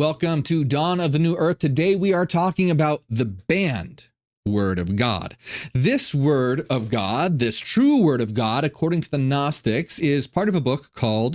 Welcome to Dawn of the New Earth. Today we are talking about the banned Word of God. This Word of God, this true Word of God, according to the Gnostics, is part of a book called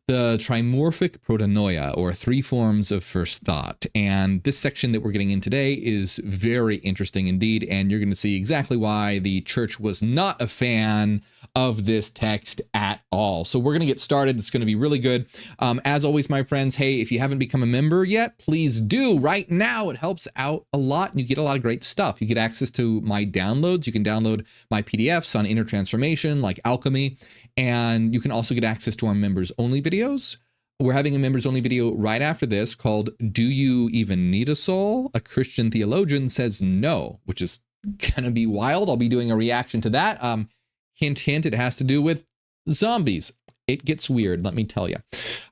The Trimorphic Protonoia, or Three Forms of First Thought. And this section that we're getting in today is very interesting indeed, and you're going to see exactly why the church was not a fan of this text at all. So we're going to get started. It's going to be really good. As always, my friends, hey, if you haven't become a member yet, please do right now. It helps out a lot and you get a lot of great stuff. You get access to my downloads. You can download my PDFs on inner transformation like alchemy, and you can also get access to our members only videos. We're having a members only video right after this called "Do You Even Need a Soul? A Christian Theologian Says No," which is going to be wild. I'll be doing a reaction to that. Hint, hint, it has to do with zombies. It gets weird, let me tell you.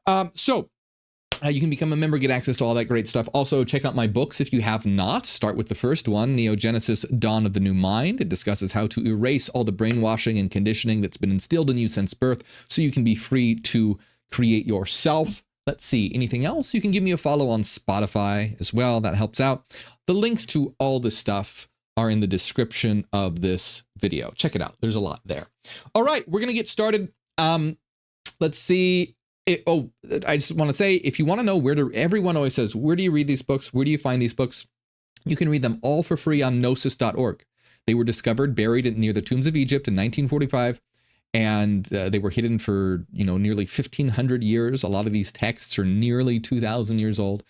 You can become a member, get access to all that great stuff. Also, check out my books if you have not. Start with the first one, Neogenesis, Dawn of the New Mind. It discusses how to erase all the brainwashing and conditioning that's been instilled in you since birth so you can be free to create yourself. Let's see, anything else? You can give me a follow on Spotify as well. That helps out. The links to all this stuff are in the description of this video. Check it out. There's a lot there. All right, we're going to get started. Let's see. I just want to say, if you want to know everyone always says, where do you read these books? Where do you find these books? You can read them all for free on gnosis.org. They were discovered, buried near the tombs of Egypt in 1945. And they were hidden for, nearly 1,500 years. A lot of these texts are nearly 2,000 years old.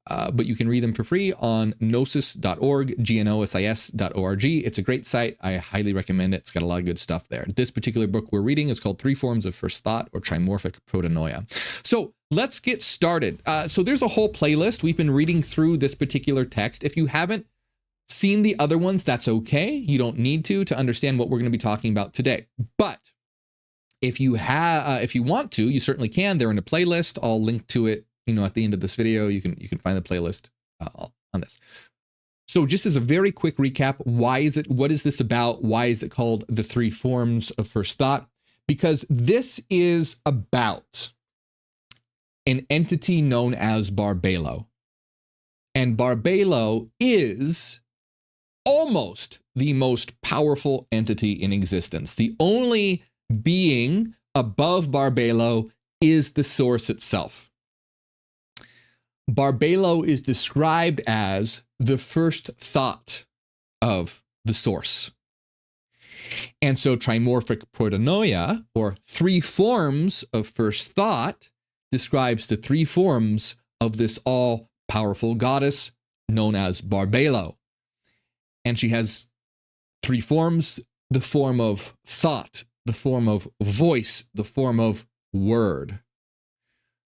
But you can read them for free on gnosis.org, gnosis.org. It's a great site. I highly recommend it. It's got a lot of good stuff there. This particular book we're reading is called Three Forms of First Thought, or Trimorphic Protonoia. So let's get started. So there's a whole playlist. We've been reading through this particular text. If you haven't seen the other ones, that's okay. You don't need to understand what we're going to be talking about today. But if you want to, you certainly can. They're in a playlist. I'll link to it. At the end of this video, you can find the playlist on this. So just as a very quick recap, what is this about? Why is it called the Three Forms of First Thought? Because this is about an entity known as Barbelo. And Barbelo is almost the most powerful entity in existence. The only being above Barbelo is the source itself. Barbelo is described as the first thought of the source. And so trimorphic protonoia, or three forms of first thought, describes the three forms of this all-powerful goddess known as Barbelo. And she has three forms: the form of thought, the form of voice, the form of word.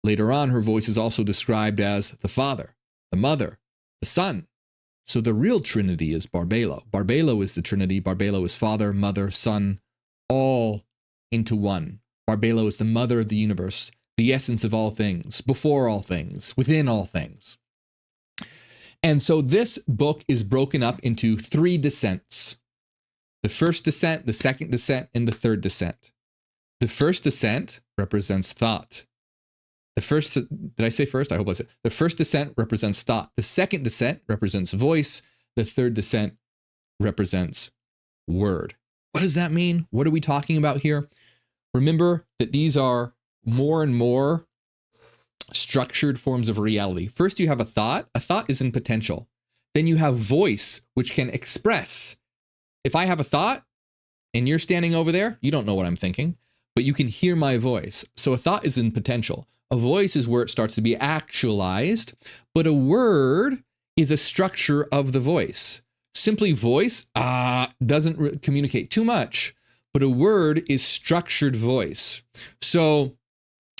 Later on, her voice is also described as the Father, the Mother, the Son. So the real Trinity is Barbelo. Barbelo is the Trinity. Barbelo is Father, Mother, Son, all into one. Barbelo is the mother of the universe, the essence of all things, before all things, within all things. And so this book is broken up into three descents. The first descent, the second descent, and the third descent. The first descent represents thought. Did I say first? I hope I said. The first descent represents thought. The second descent represents voice. The third descent represents word. What does that mean? What are we talking about here? Remember that these are more and more structured forms of reality. First, you have a thought. A thought is in potential. Then you have voice, which can express. If I have a thought and you're standing over there, you don't know what I'm thinking, but you can hear my voice. So a thought is in potential. A voice is where it starts to be actualized, but a word is a structure of the voice. Simply voice doesn't communicate too much, but a word is structured voice. So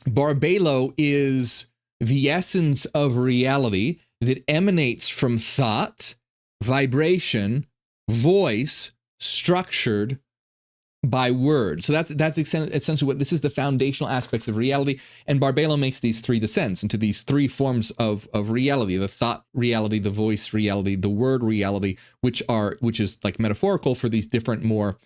Barbelo is the essence of reality that emanates from thought, vibration, voice, structured by word. So that's essentially what this is, the foundational aspects of reality. And Barbelo makes these three descents into these three forms of reality: the thought reality, the voice reality, the word reality, which is like metaphorical for these different, more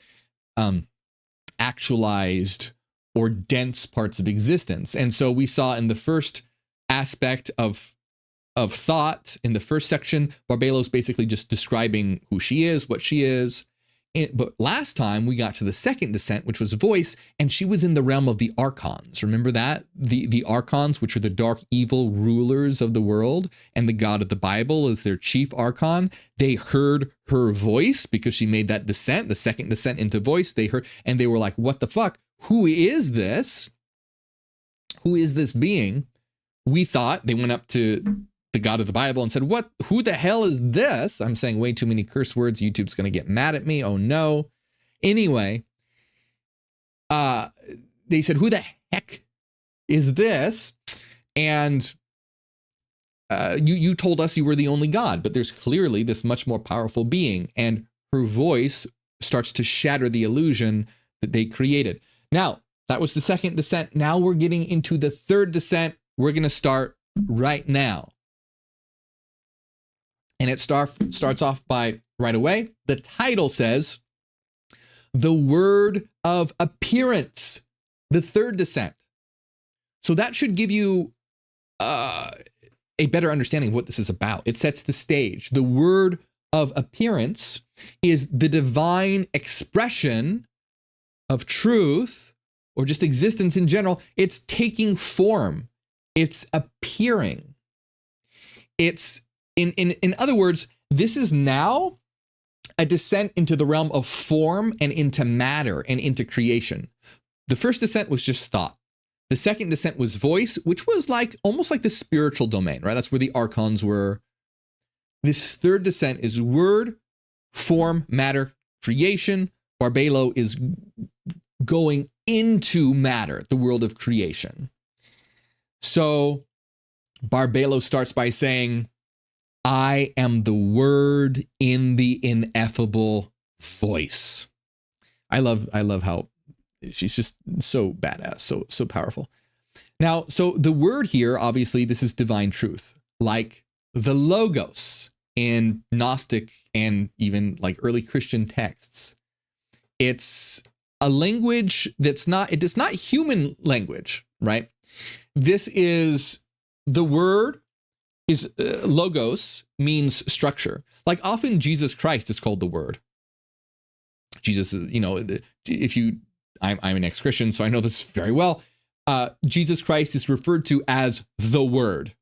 actualized or dense parts of existence. And so we saw in the first aspect of of thought. In the first section, Barbalo's basically just describing who she is, what she is. But last time we got to the second descent, which was voice, and she was in the realm of the archons. Remember that? The archons, which are the dark evil rulers of the world, and the God of the Bible is their chief archon. They heard her voice because she made that descent, the second descent into voice. They heard, and they were like, what the fuck? Who is this? Who is this being? We thought they went up to the God of the Bible and said, who the hell is this? I'm saying way too many curse words. YouTube's going to get mad at me. Oh no. Anyway, they said, who the heck is this? And you told us you were the only God, but there's clearly this much more powerful being, and her voice starts to shatter the illusion that they created. Now, that was the second descent. Now we're getting into the third descent. We're going to start right now. And it starts off by right away. The title says, the word of appearance, the third descent. So that should give you a better understanding of what this is about. It sets the stage. The word of appearance is the divine expression of truth or just existence in general. It's taking form. It's appearing. It's In other words, this is now a descent into the realm of form and into matter and into creation. The first descent was just thought. The second descent was voice, which was like almost like the spiritual domain, right? That's where the archons were. This third descent is word, form, matter, creation. Barbalo is going into matter, the world of creation. So Barbalo starts by saying, I am the word in the ineffable voice. I love how she's just so badass, so powerful. Now, so the word here, obviously, this is divine truth, like the logos in Gnostic and even like early Christian texts. It's a language it's not human language, right? This is the word. Is logos means structure. Like often Jesus Christ is called the word. Jesus is, I'm an ex-Christian, so I know this very well. Jesus Christ is referred to as the word.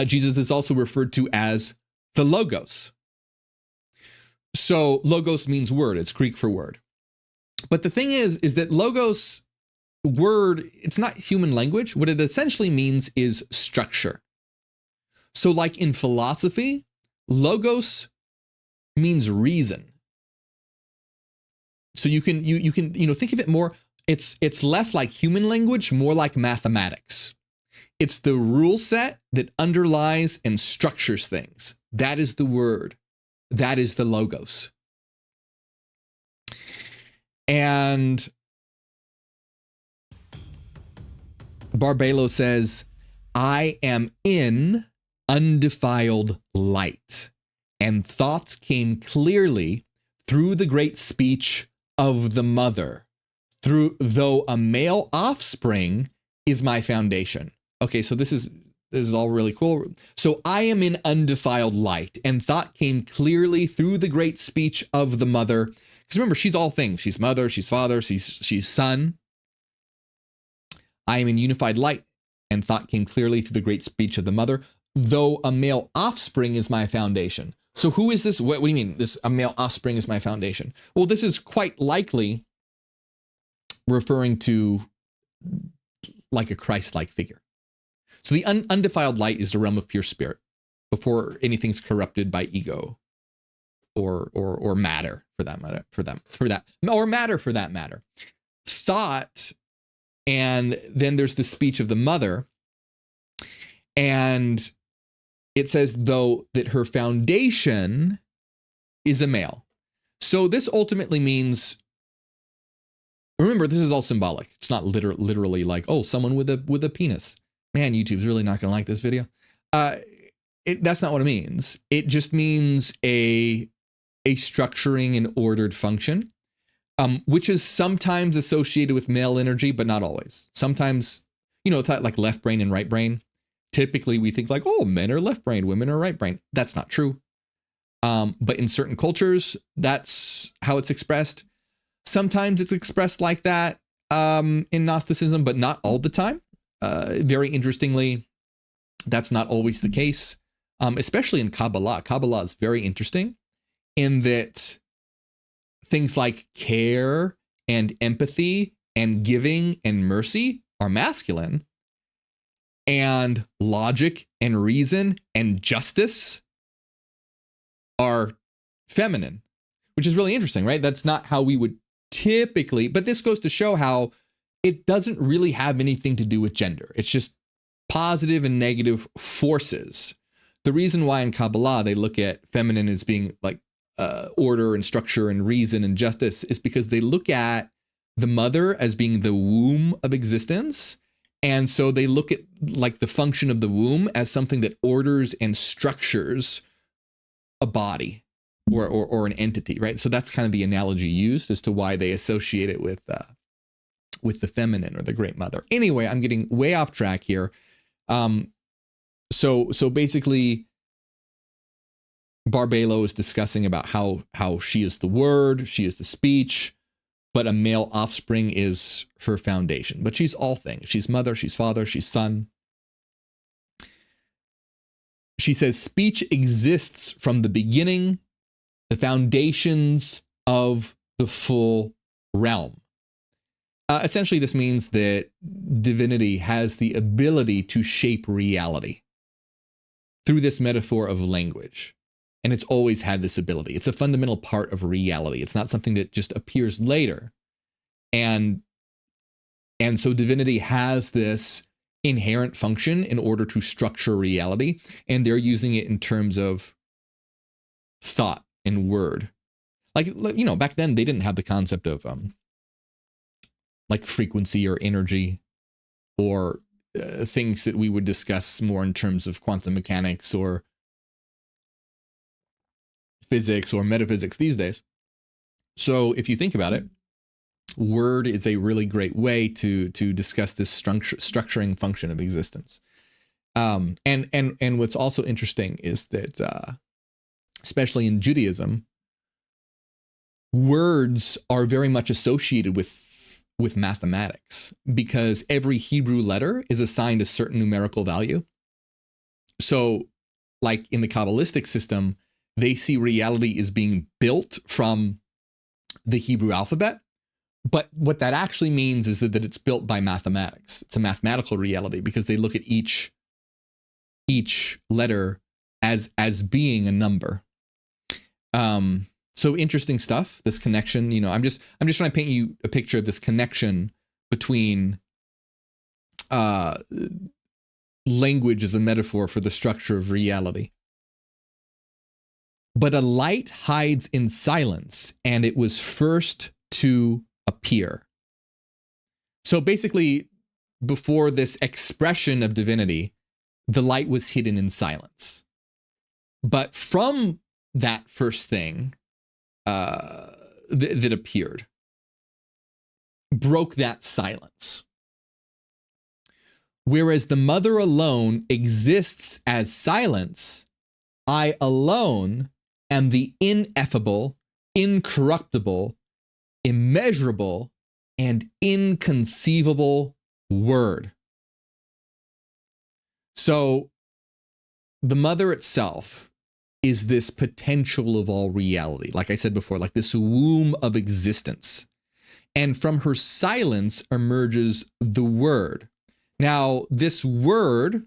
Jesus is also referred to as the logos. So logos means word. It's Greek for word. But the thing is that logos word, it's not human language. What it essentially means is structure. So like in philosophy, logos means reason. So you can think of it more, it's less like human language, more like mathematics. It's the rule set that underlies and structures things. That is the word. That is the logos. And Barbalo says, I am in undefiled light, and thoughts came clearly through the great speech of the mother, though a male offspring is my foundation. Okay, so this is all really cool. So I am in undefiled light, and thought came clearly through the great speech of the mother. Because remember, she's all things. She's mother, she's father, she's son. I am in unified light, and thought came clearly through the great speech of the mother, though a male offspring is my foundation. So who is this? What do you mean? A male offspring is my foundation? Well, this is quite likely referring to like a Christ-like figure. So the undefiled light is the realm of pure spirit before anything's corrupted by ego or matter for that matter. Thought, and then there's the speech of the mother, and it says, though, that her foundation is a male. So this ultimately means, remember, this is all symbolic. It's not literally like, oh, someone with a penis. Man, YouTube's really not going to like this video. That's not what it means. It just means a structuring and ordered function, which is sometimes associated with male energy, but not always. Sometimes, like left brain and right brain. Typically, we think like, oh, men are left brained, women are right brained. That's not true. But in certain cultures, that's how it's expressed. Sometimes it's expressed like that in Gnosticism, but not all the time. Very interestingly, that's not always the case, especially in Kabbalah. Kabbalah is very interesting in that things like care and empathy and giving and mercy are masculine, and logic and reason and justice are feminine, which is really interesting, right? That's not how we would typically, but this goes to show how it doesn't really have anything to do with gender. It's just positive and negative forces. The reason why in Kabbalah they look at feminine as being like order and structure and reason and justice is because they look at the mother as being the womb of existence. And so they look at like the function of the womb as something that orders and structures a body or an entity, right? So that's kind of the analogy used as to why they associate it with the feminine or the great mother. Anyway, I'm getting way off track here. So basically, Barbelo is discussing about how she is the word, she is the speech, but a male offspring is her foundation. But she's all things. She's mother, she's father, she's son. She says speech exists from the beginning, the foundations of the full realm. Essentially, this means that divinity has the ability to shape reality through this metaphor of language. And it's always had this ability. It's a fundamental part of reality. It's not something that just appears later. And so divinity has this inherent function in order to structure reality. And they're using it in terms of thought and word. Like, you know, back then they didn't have the concept of like frequency or energy or things that we would discuss more in terms of quantum mechanics or physics or metaphysics these days. So if you think about it, word is a really great way to discuss this structuring function of existence. And what's also interesting is that, especially in Judaism, words are very much associated with mathematics because every Hebrew letter is assigned a certain numerical value. So like in the Kabbalistic system, they see reality as being built from the Hebrew alphabet. But what that actually means is that it's built by mathematics. It's a mathematical reality because they look at each letter as being a number. So interesting stuff, this connection, you know, I'm just trying to paint you a picture of this connection between language as a metaphor for the structure of reality. But a light hides in silence, and it was first to appear. So basically, before this expression of divinity, the light was hidden in silence. But from that first thing that appeared, broke that silence. Whereas the mother alone exists as silence, I alone am the ineffable, incorruptible, immeasurable, and inconceivable word. So the mother itself is this potential of all reality. Like I said before, like this womb of existence. And from her silence emerges the word. Now, this word,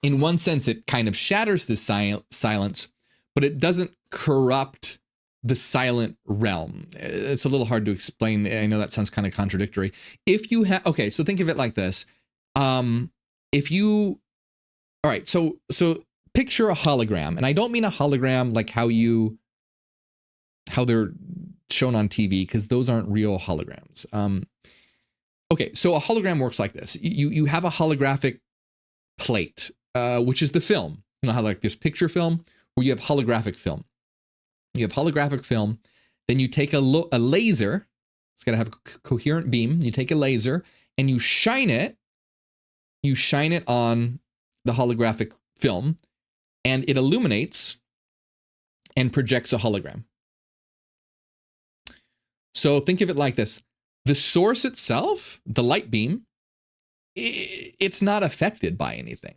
in one sense, it kind of shatters this silence, but it doesn't corrupt the silent realm. It's a little hard to explain. I know that sounds kind of contradictory. If you have, okay, so think of it like this. If you, all right, so picture a hologram, and I don't mean a hologram like how they're shown on TV, because those aren't real holograms. Okay, so a hologram works like this. You have a holographic plate, which is the film. You know how like there's picture film, where you have holographic film. You have holographic film, then you take a laser. It's got to have a coherent beam. You take a laser and you shine it. You shine it on the holographic film, and it illuminates and projects a hologram. So think of it like this. The source itself, the light beam, it's not affected by anything.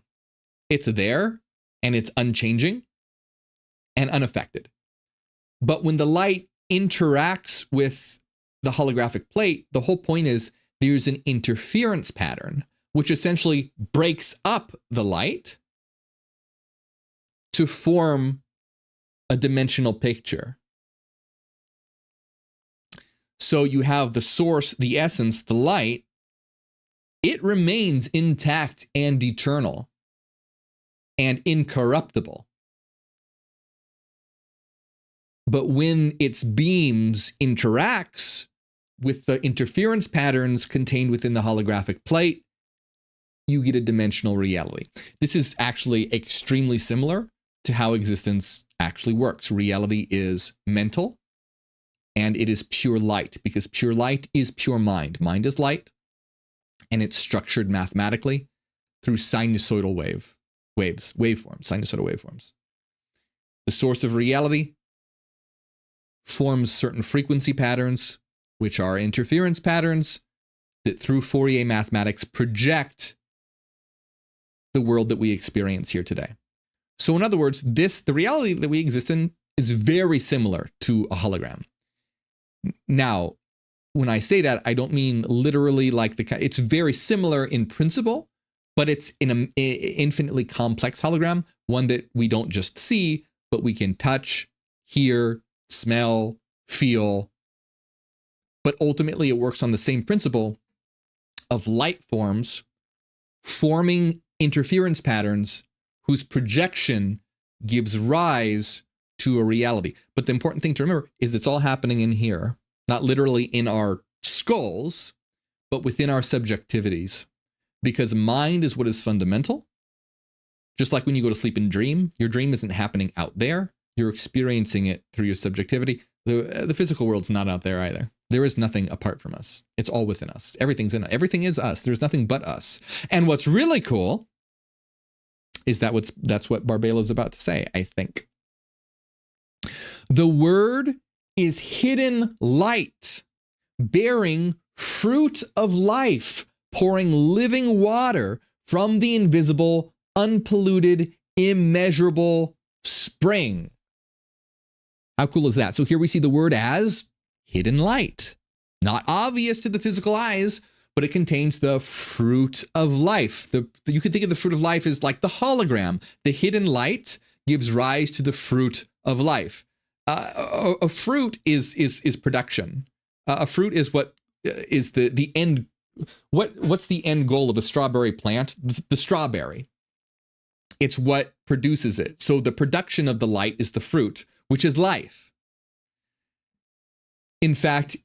It's there and it's unchanging and unaffected. But when the light interacts with the holographic plate, the whole point is there's an interference pattern, which essentially breaks up the light to form a dimensional picture. So you have the source, the essence, the light. It remains intact and eternal and incorruptible. But when its beams interacts with the interference patterns contained within the holographic plate, you get a dimensional reality. This is actually extremely similar to how existence actually works. Reality is mental, and it is pure light, because pure light is pure mind. Mind is light, and it's structured mathematically through sinusoidal waveforms, sinusoidal waveforms. The source of reality forms certain frequency patterns, which are interference patterns that through Fourier mathematics project the world that we experience here today. So in other words, the reality that we exist in is very similar to a hologram. Now, when I say that, I don't mean literally like it's very similar in principle, but it's in an infinitely complex hologram, one that we don't just see, but we can touch, hear, smell, feel. But ultimately, it works on the same principle of light forms forming interference patterns whose projection gives rise to a reality. But the important thing to remember is it's all happening in here, not literally in our skulls, but within our subjectivities. Because mind is what is fundamental. Just like when you go to sleep and dream, your dream isn't happening out there. You're experiencing it through your subjectivity. The physical world's not out there either. There is nothing apart from us. It's all within us. Everything's in us. Everything is us. There's nothing but us. And what's really cool is that's what Barbela's about to say, I think. The word is hidden light, bearing fruit of life, pouring living water from the invisible, unpolluted, immeasurable spring. How cool is that? So here we see the word as hidden light, not obvious to the physical eyes, but it contains the fruit of life. You could think of the fruit of life as like the hologram. The hidden light gives rise to the fruit of life. A fruit is production. A fruit is what is the end. What's the end goal of a strawberry plant? The strawberry. It's what produces it. So the production of the light is the fruit, which is life. In fact,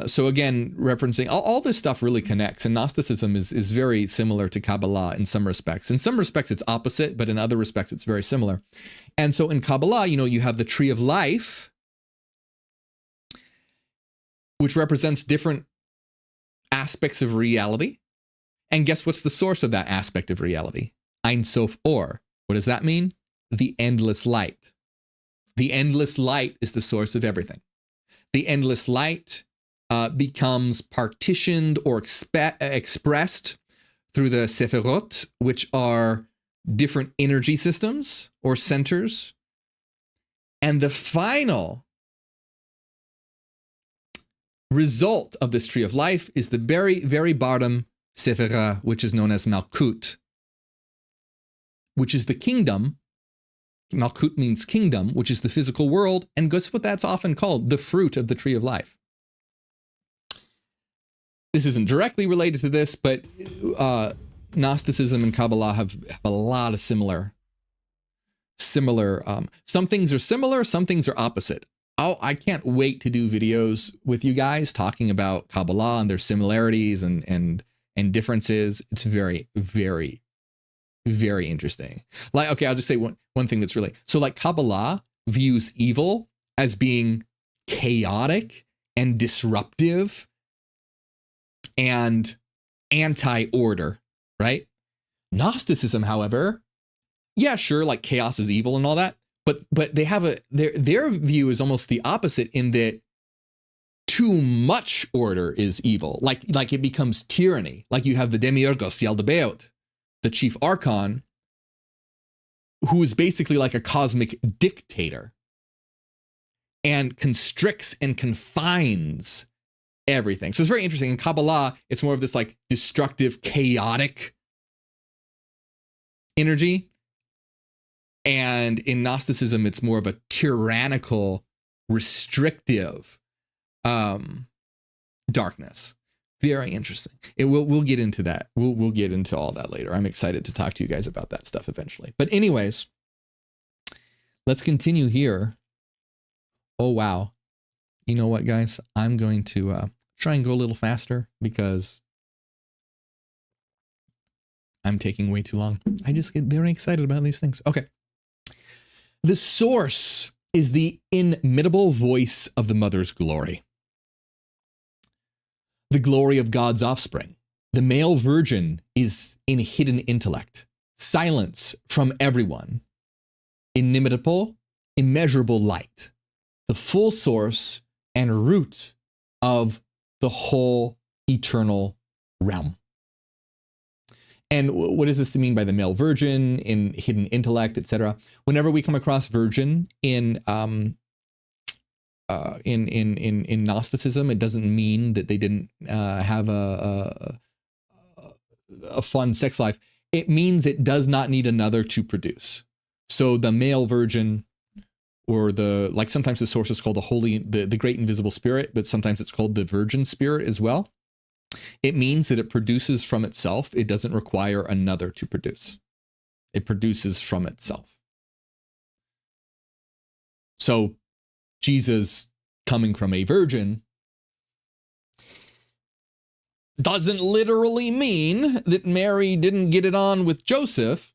so again, referencing all this stuff really connects, and Gnosticism is very similar to Kabbalah in some respects. In some respects, it's opposite, but in other respects, it's very similar. And so in Kabbalah, you have the tree of life, which represents different aspects of reality. And guess what's the source of that aspect of reality? Ein Sof Or. What does that mean? The endless light. The endless light is the source of everything. The endless light becomes partitioned or expressed through the Sephirot, which are different energy systems or centers. And the final result of this tree of life is the very, very bottom Sephira, which is known as Malkut, which is the kingdom. Malkut means kingdom, which is the physical world, and guess what that's often called? The fruit of the tree of life. This isn't directly related to this, but Gnosticism and Kabbalah have a lot of similar. Some things are similar, some things are opposite. I can't wait to do videos with you guys talking about Kabbalah and their similarities and differences. It's very, very, very interesting. Like, okay, I'll just say one thing that's really, so like Kabbalah views evil as being chaotic and disruptive and anti-order, right? Gnosticism, however, yeah, sure, like chaos is evil and all that, but they have their view is almost the opposite in that too much order is evil. Like it becomes tyranny. Like you have the Demiurgos, Yaldabaoth, the chief archon, who is basically like a cosmic dictator and constricts and confines everything. So it's very interesting. In Kabbalah, it's more of this like destructive, chaotic energy. And in Gnosticism, it's more of a tyrannical, restrictive darkness. Very interesting. We'll get into that. We'll get into all that later. I'm excited to talk to you guys about that stuff eventually. But anyways, let's continue here. Oh, wow. You know what, guys? I'm going to try and go a little faster because I'm taking way too long. I just get very excited about these things. Okay. The source is the inimitable voice of the mother's glory. The glory of God's offspring. The male virgin is in hidden intellect, silence from everyone, inimitable, immeasurable light, the full source and root of the whole eternal realm. And what does this mean by the male virgin, in hidden intellect, etc.? Whenever we come across virgin in Gnosticism, it doesn't mean that they didn't have a fun sex life. It means it does not need another to produce. So the male virgin, or like sometimes the source is called the great invisible spirit, but sometimes it's called the virgin spirit as well. It means that it produces from itself. It doesn't require another to produce. It produces from itself. So Jesus coming from a virgin doesn't literally mean that Mary didn't get it on with Joseph.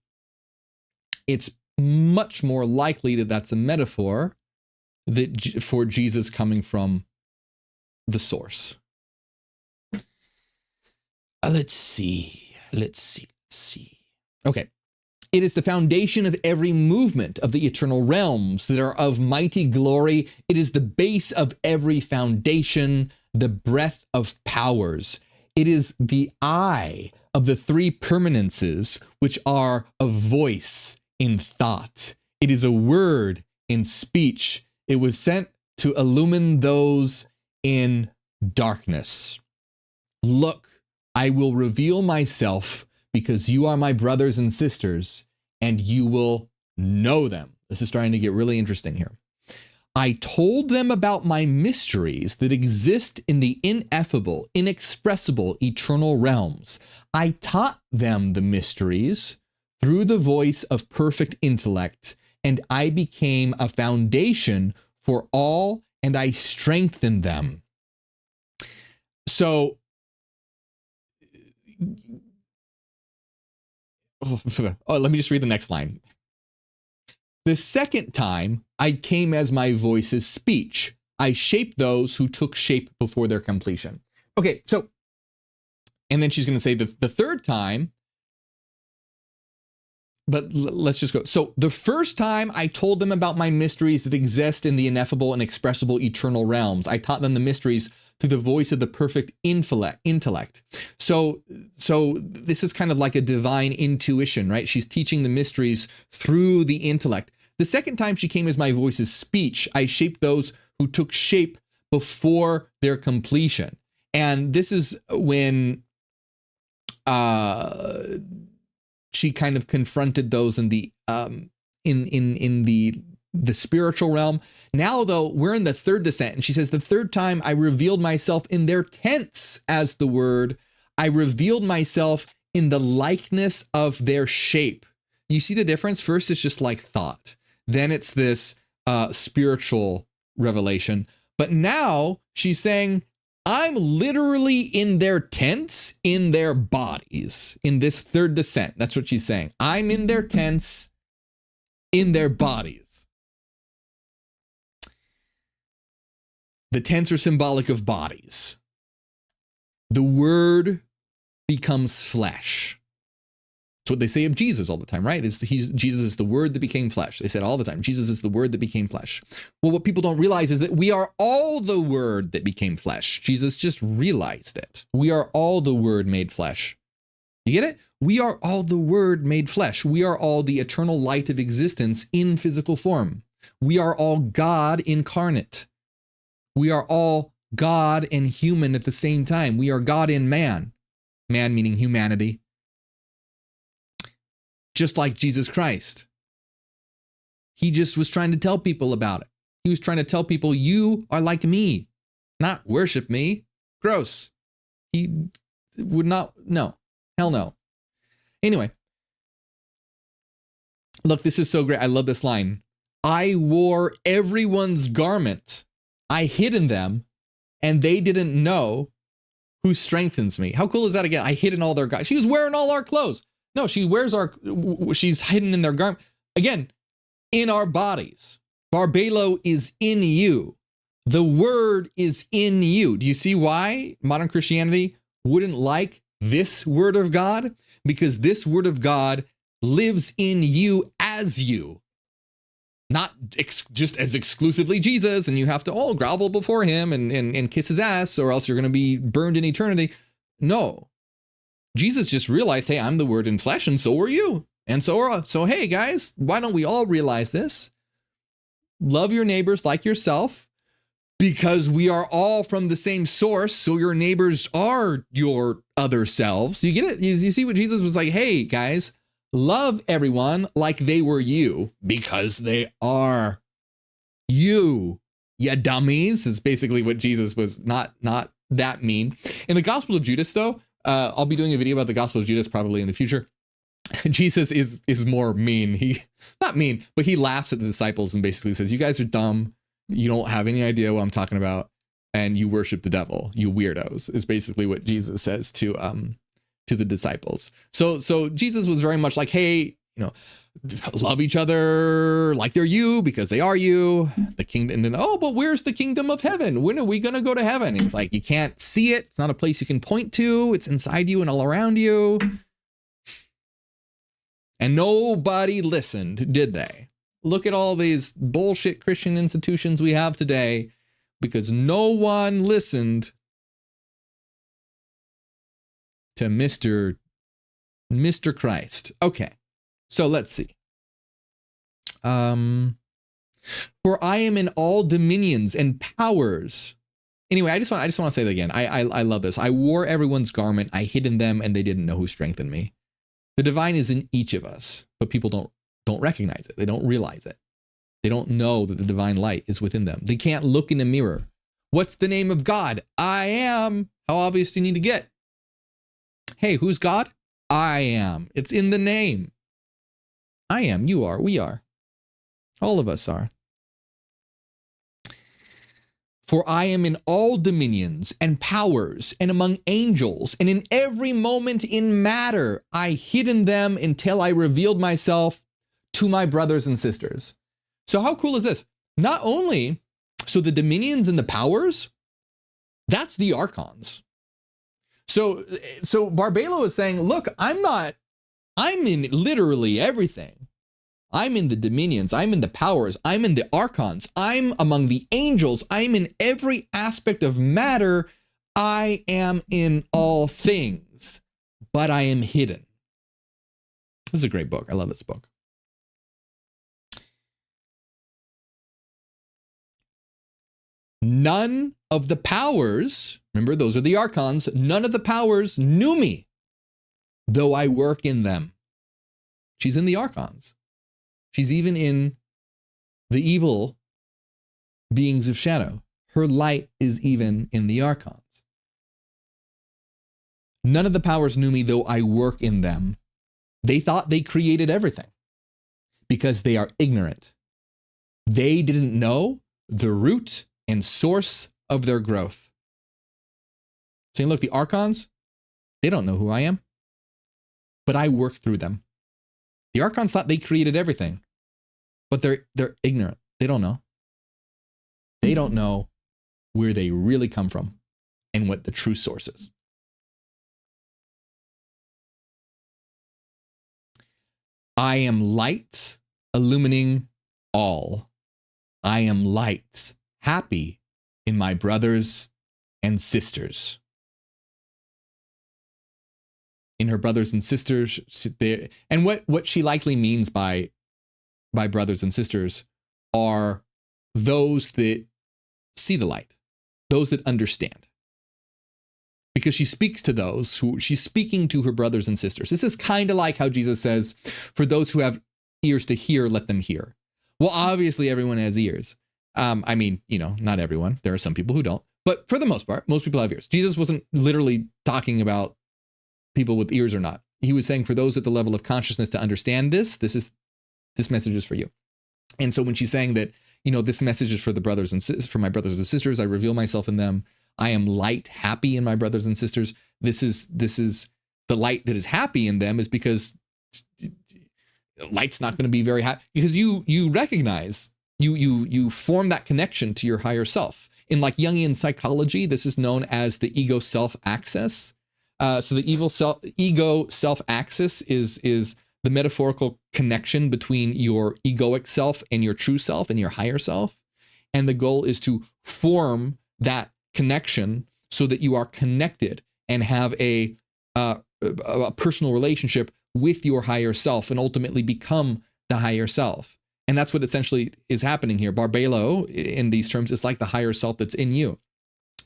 It's much more likely that that's a metaphor for Jesus coming from the source. Let's see. Okay. It is the foundation of every movement of the eternal realms that are of mighty glory. It is the base of every foundation, the breath of powers. It is the eye of the three permanences, which are a voice in thought. It is a word in speech. It was sent to illumine those in darkness. Look, I will reveal myself because you are my brothers and sisters, and you will know them. This is starting to get really interesting here. I told them about my mysteries that exist in the ineffable, inexpressible, eternal realms. I taught them the mysteries through the voice of perfect intellect, and I became a foundation for all, and I strengthened them. So, let me just read the next line. The second time I came as my voice's speech. I shaped those who took shape before their completion. Okay, so, and then she's going to say the third time, but let's just go. So the first time I told them about my mysteries that exist in the ineffable and inexpressible eternal realms. I taught them the mysteries through the voice of the perfect intellect. So this is kind of like a divine intuition, right? She's teaching the mysteries through the intellect. The second time she came as my voice's speech. I shaped those who took shape before their completion. And this is when she kind of confronted those in the the spiritual realm. Now, though, we're in the third descent, and she says, the third time I revealed myself in their tents as the word. I revealed myself in the likeness of their shape. You see the difference? First, it's just like thought. Then it's this spiritual revelation. But now she's saying, I'm literally in their tents, in their bodies, in this third descent. That's what she's saying. I'm in their tents, in their bodies. The tents are symbolic of bodies. The word becomes flesh. That's what they say of Jesus all the time, right? Jesus is the word that became flesh. They said all the time, Jesus is the word that became flesh. Well, what people don't realize is that we are all the word that became flesh. Jesus just realized it. We are all the word made flesh. You get it? We are all the word made flesh. We are all the eternal light of existence in physical form. We are all God incarnate. We are all God and human at the same time. We are God in man. Man meaning humanity. Just like Jesus Christ. He just was trying to tell people about it. He was trying to tell people, you are like me, not worship me. Gross. He would not, no, hell no. Anyway, look, this is so great. I love this line. I wore everyone's garment. I hid in them, and they didn't know who strengthens me. How cool is that again? I hid in all their garments. She was wearing all our clothes. No, she's hidden in their garment. Again, in our bodies. Barbelo is in you. The word is in you. Do you see why modern Christianity wouldn't like this word of God? Because this word of God lives in you as you. Not just as exclusively Jesus, and you have to grovel before him and kiss his ass, or else you're going to be burned in eternity. No. Jesus just realized, hey, I'm the word in flesh, and so are you. And so hey, guys, why don't we all realize this? Love your neighbors like yourself, because we are all from the same source, so your neighbors are your other selves. You get it? You see what Jesus was like, hey, guys, love everyone like they were you, because they are you, you dummies. Is basically what Jesus was. Not that mean. In the Gospel of Judas, though, I'll be doing a video about the Gospel of Judas probably in the future. Jesus is more mean. Not mean, but he laughs at the disciples and basically says, you guys are dumb. You don't have any idea what I'm talking about, and you worship the devil, you weirdos, is basically what Jesus says to the disciples. So Jesus was very much like, hey, love each other like they're you, because they are you. The kingdom, and then, but where's the kingdom of heaven? When are we going to go to heaven? And it's like, you can't see it. It's not a place you can point to. It's inside you and all around you. And nobody listened, did they? Look at all these bullshit Christian institutions we have today, because no one listened to Mr. Christ. Okay, so let's see. For I am in all dominions and powers. Anyway, I just want to say that again. I love this. I wore everyone's garment. I hid in them, and they didn't know who strengthened me. The divine is in each of us, but people don't recognize it. They don't realize it. They don't know that the divine light is within them. They can't look in a mirror. What's the name of God? I am. How obvious do you need to get? Hey, who's God? I am. It's in the name. I am. You are. We are. All of us are. For I am in all dominions and powers and among angels, and in every moment in matter, I hid in them until I revealed myself to my brothers and sisters. So how cool is this? Not only, so the dominions and the powers, that's the archons. So Barbelo is saying, look, I'm in literally everything. I'm in the dominions, I'm in the powers, I'm in the archons, I'm among the angels, I'm in every aspect of matter. I am in all things, but I am hidden. This is a great book. I love this book. None of the powers, remember, those are the archons, none of the powers knew me, though I work in them. She's in the archons. She's even in the evil beings of shadow. Her light is even in the archons. None of the powers knew me, though I work in them. They thought they created everything because they are ignorant. They didn't know the root and source of their growth. Saying, look, the archons, they don't know who I am, but I work through them. The archons thought they created everything, but they're ignorant. They don't know. They don't know where they really come from and what the true source is. I am light, illumining all. I am light, happy in my brothers and sisters. In her brothers and sisters, and what she likely means by brothers and sisters are those that see the light, those that understand. Because she speaks to those who she's speaking to her brothers and sisters. This is kind of like how Jesus says, for those who have ears to hear, let them hear. Well, obviously everyone has ears. I mean, not everyone. There are some people who don't. But for the most part, most people have ears. Jesus wasn't literally talking about people with ears or not. He was saying for those at the level of consciousness to understand this message is for you. And so when she's saying that, this message is for the brothers and for my brothers and sisters, I reveal myself in them. I am light, happy in my brothers and sisters. This is the light that is happy in them, is because light's not going to be very happy, because you recognize, you form that connection to your higher self. In like Jungian psychology, this is known as the ego self access. So the ego self access is the metaphorical connection between your egoic self and your true self and your higher self. And the goal is to form that connection so that you are connected and have a personal relationship with your higher self and ultimately become the higher self. And that's what essentially is happening here. Barbelo, in these terms, is like the higher self that's in you.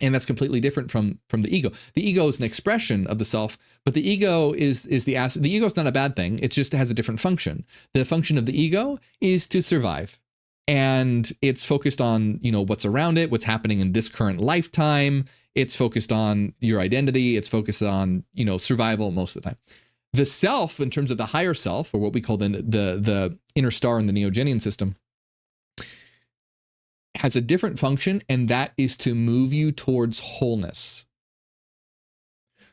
And that's completely different from the ego. The ego is an expression of the self, but the ego is the ego is not a bad thing. It just has a different function. The function of the ego is to survive. And it's focused on, what's around it, what's happening in this current lifetime. It's focused on your identity. It's focused on, survival most of the time. The self, in terms of the higher self, or what we call the inner star in the Neogenian system, has a different function, and that is to move you towards wholeness.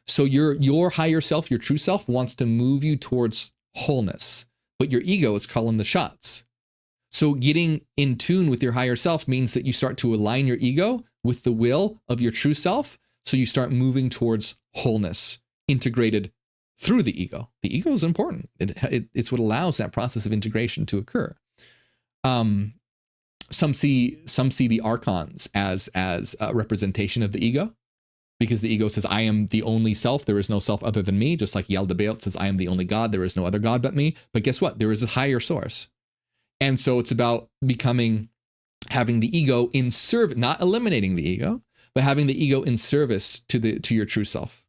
So your higher self, your true self, wants to move you towards wholeness, but your ego is calling the shots. So getting in tune with your higher self means that you start to align your ego with the will of your true self. So you start moving towards wholeness, integrated through the ego. The ego is important. It's what allows that process of integration to occur. Some see the archons as a representation of the ego, because the ego says, I am the only self. There is no self other than me. Just like Yaldabaoth says, I am the only God. There is no other God but me. But guess what? There is a higher source. And so it's about having the ego in service, not eliminating the ego, but having the ego in service to your true self.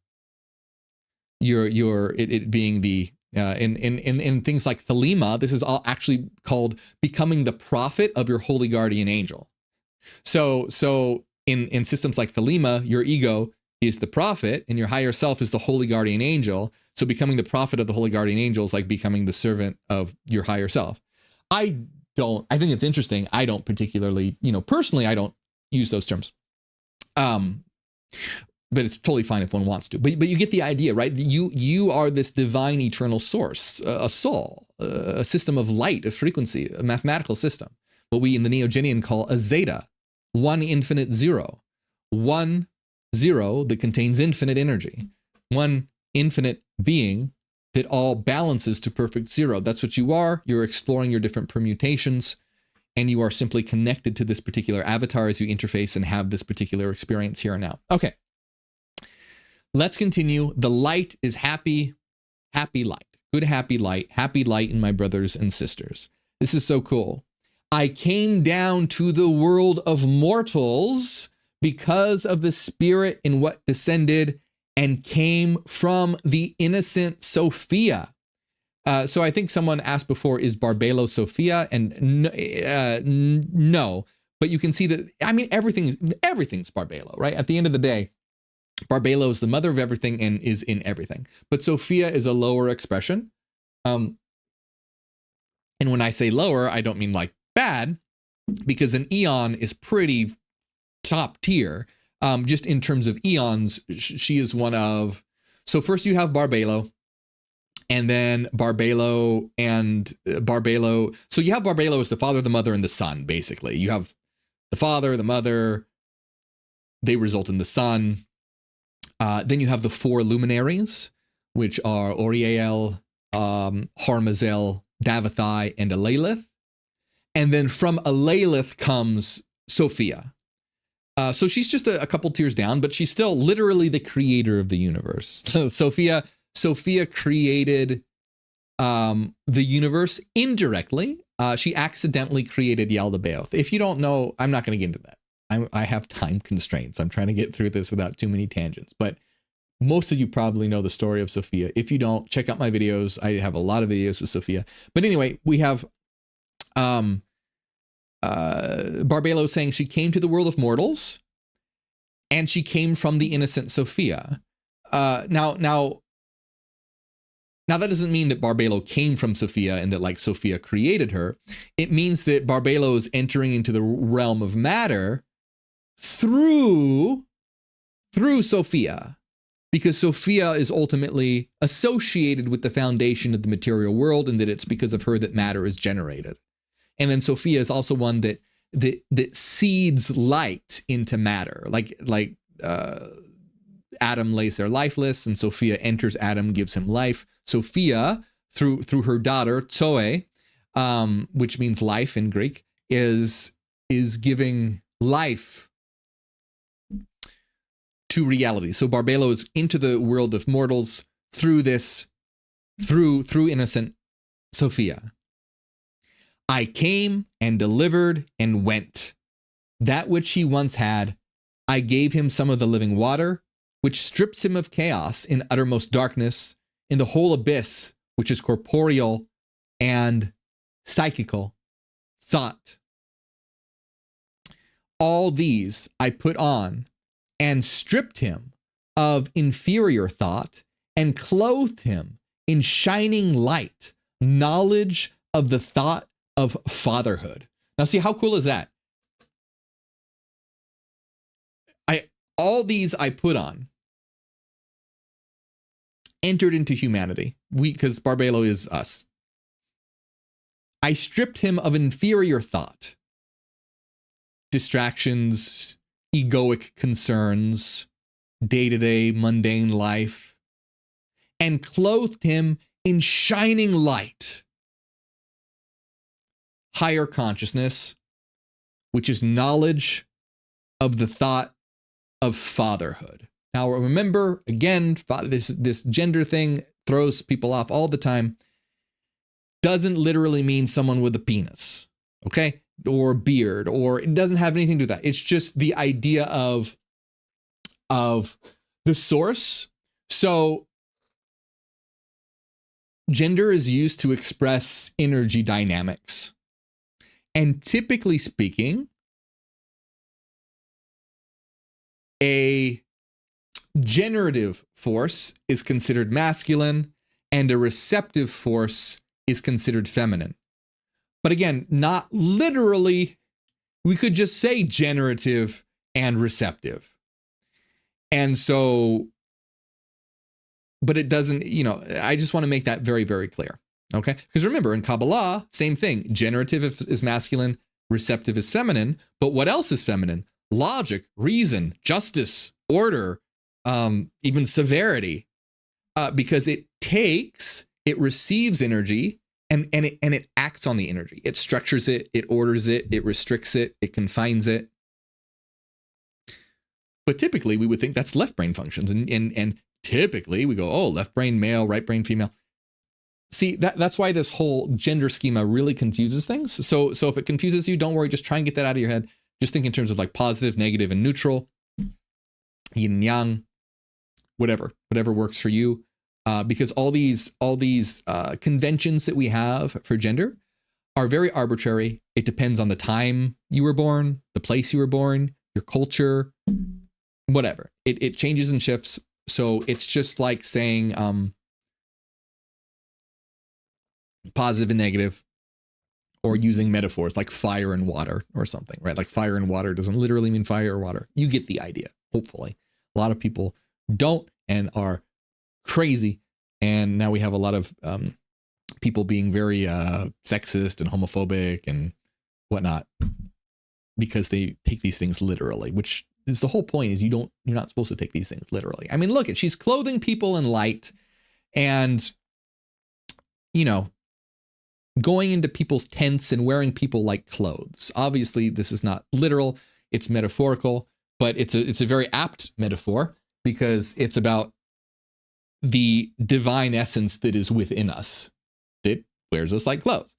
It being the in things like Thelema, this is all actually called becoming the prophet of your holy guardian angel. So in systems like Thelema, your ego is the prophet and your higher self is the holy guardian angel. So becoming the prophet of the holy guardian angel is like becoming the servant of your higher self. I think it's interesting. I don't particularly, personally, I don't use those terms. But it's totally fine if one wants to. But you get the idea, right? You are this divine eternal source, a soul, a system of light, a frequency, a mathematical system. What we in the Neogenian call a zeta, one infinite zero. 1 0 that contains infinite energy. One infinite being that all balances to perfect zero. That's what you are. You're exploring your different permutations, and you are simply connected to this particular avatar as you interface and have this particular experience here and now. Okay. Let's continue. The light is happy, happy light. Good, happy light in my brothers and sisters. This is so cool. I came down to the world of mortals because of the spirit in what descended and came from the innocent Sophia. So I think someone asked before, is Barbelo Sophia? And no, but you can see that, I mean, everything's Barbelo, right? At the end of the day, Barbelo is the mother of everything and is in everything. But Sophia is a lower expression. And when I say lower, I don't mean like bad, because an eon is pretty top tier. Just in terms of eons, she is one of, so first you have Barbelo, and then Barbelo. So you have Barbelo as the father, the mother, and the son, basically. You have the father, the mother, they result in the son. Then you have the 4 luminaries, which are Oriel, Harmazel, Davathai, and Alalith. And then from Alalith comes Sophia. So she's just a couple tiers down, but she's still literally the creator of the universe. Sophia created the universe indirectly. She accidentally created Yaldabaoth. If you don't know, I'm not going to get into that. I have time constraints. I'm trying to get through this without too many tangents. But most of you probably know the story of Sophia. If you don't, check out my videos. I have a lot of videos with Sophia. But anyway, we have Barbelo saying she came to the world of mortals and she came from the innocent Sophia. Now that doesn't mean that Barbelo came from Sophia and that like Sophia created her. It means that Barbelo is entering into the realm of matter through Sophia, because Sophia is ultimately associated with the foundation of the material world, and that it's because of her that matter is generated. And then Sophia is also one that seeds light into matter, like Adam lays there lifeless, and Sophia enters Adam, gives him life. Sophia, through her daughter Zoe, which means life in Greek, is giving life to reality. So Barbelo is into the world of mortals through innocent Sophia. I came and delivered and went. That which he once had, I gave him some of the living water, which strips him of chaos in uttermost darkness, in the whole abyss, which is corporeal and psychical thought. All these I put on and stripped him of inferior thought and clothed him in shining light, knowledge of the thought of fatherhood. Now see, how cool is that? All these I put on, entered into humanity. Because Barbelo is us. I stripped him of inferior thought, distractions, egoic concerns, day-to-day mundane life, and clothed him in shining light, higher consciousness, which is knowledge of the thought of fatherhood. Now remember, again, this gender thing throws people off all the time. Doesn't literally mean someone with a penis, okay? Or beard, or it doesn't have anything to do with that. It's just the idea of the source. So gender is used to express energy dynamics. And typically speaking, a generative force is considered masculine and a receptive force is considered feminine. But again, not literally, we could just say generative and receptive. And so, but it doesn't, I just want to make that very, very clear. Okay. Because remember, in Kabbalah, same thing. Generative is masculine, receptive is feminine. But what else is feminine? Logic, reason, justice, order, even severity, because it receives energy and it acts on the energy. It structures it, it orders it, it restricts it, it confines it. But typically we would think that's left brain functions. And typically we go, oh, left brain male, right brain female. See, that's why this whole gender schema really confuses things. So if it confuses you, don't worry, just try and get that out of your head. Just think in terms of like positive, negative, and neutral, yin and yang, whatever works for you. Because all these conventions that we have for gender are very arbitrary. It depends on the time you were born, the place you were born, your culture, whatever. It changes and shifts. So it's just like saying positive and negative, or using metaphors like fire and water or something, right? Like fire and water doesn't literally mean fire or water. You get the idea, hopefully. A lot of people don't and are crazy. And now we have a lot of people being very sexist and homophobic and whatnot because they take these things literally, which is the whole point, is you're not supposed to take these things literally. I mean, look, she's clothing people in light, and going into people's tents and wearing people like clothes. Obviously, this is not literal, it's metaphorical, but it's a very apt metaphor because it's about the divine essence that is within us that wears us like clothes.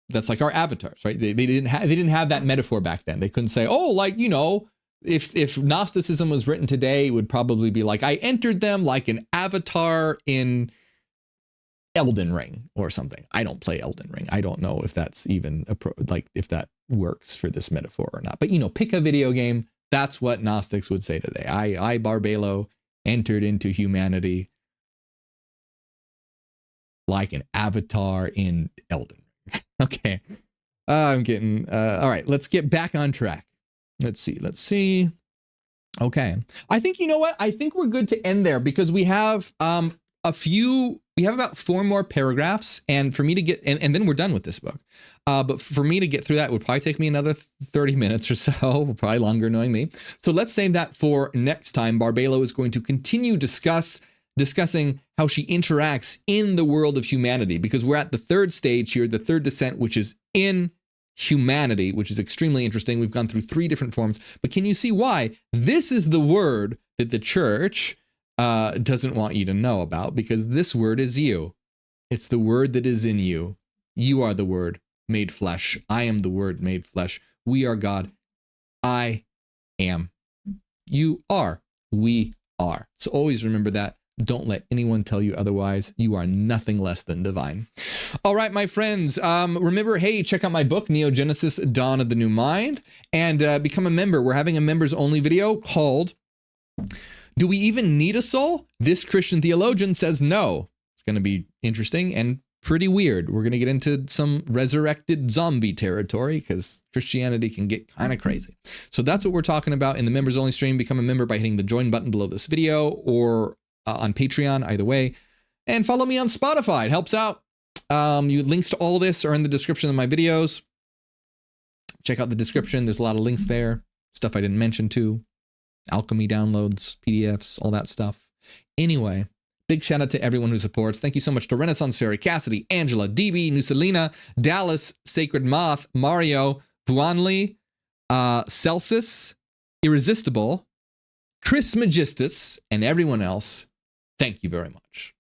That's like our avatars, right? They didn't have that metaphor back then. They couldn't say, oh, like, you know, if Gnosticism was written today, it would probably be like, I entered them like an avatar in Elden Ring or something. I don't play Elden Ring. I don't know if that's even if that works for this metaphor or not. But, you know, pick a video game. That's what Gnostics would say today. I Barbelo, entered into humanity like an avatar in Elden Ring. Okay. I'm getting, all right, let's get back on track. Let's see. Okay. I think, you know what? I think we're good to end there because we have we have about 4 more paragraphs, and for me to get, and then we're done with this book. But for me to get through that would probably take me another 30 minutes or so, probably longer knowing me. So let's save that for next time. Barbelo is going to continue discussing how she interacts in the world of humanity, because we're at the 3rd stage here, the 3rd descent, which is in humanity, which is extremely interesting. We've gone through 3 different forms, but can you see why this is the word that the church doesn't want you to know about? Because this word is you. It's the word that is in you. You are the word made flesh. I am the word made flesh. We are God. I am. You are. We are. So always remember that. Don't let anyone tell you otherwise. You are nothing less than divine. All right, my friends. Remember, hey, check out my book, Neogenesis, Dawn of the New Mind, and become a member. We're having a members only video called Do We Even Need a Soul? This Christian theologian says no. It's going to be interesting and pretty weird. We're going to get into some resurrected zombie territory because Christianity can get kind of crazy. So that's what we're talking about in the members only stream. Become a member by hitting the join button below this video or on Patreon, either way. And follow me on Spotify. It helps out. Links to all this are in the description of my videos. Check out the description. There's a lot of links there. Stuff I didn't mention too. Alchemy downloads, PDFs, all that stuff. Anyway, big shout out to everyone who supports. Thank you so much to Renaissance Fairy, Cassidy, Angela, DB, Nusalina, Dallas, Sacred Moth, Mario, Vuanli, Celsus, Irresistible, Chris Magistus, and everyone else. Thank you very much.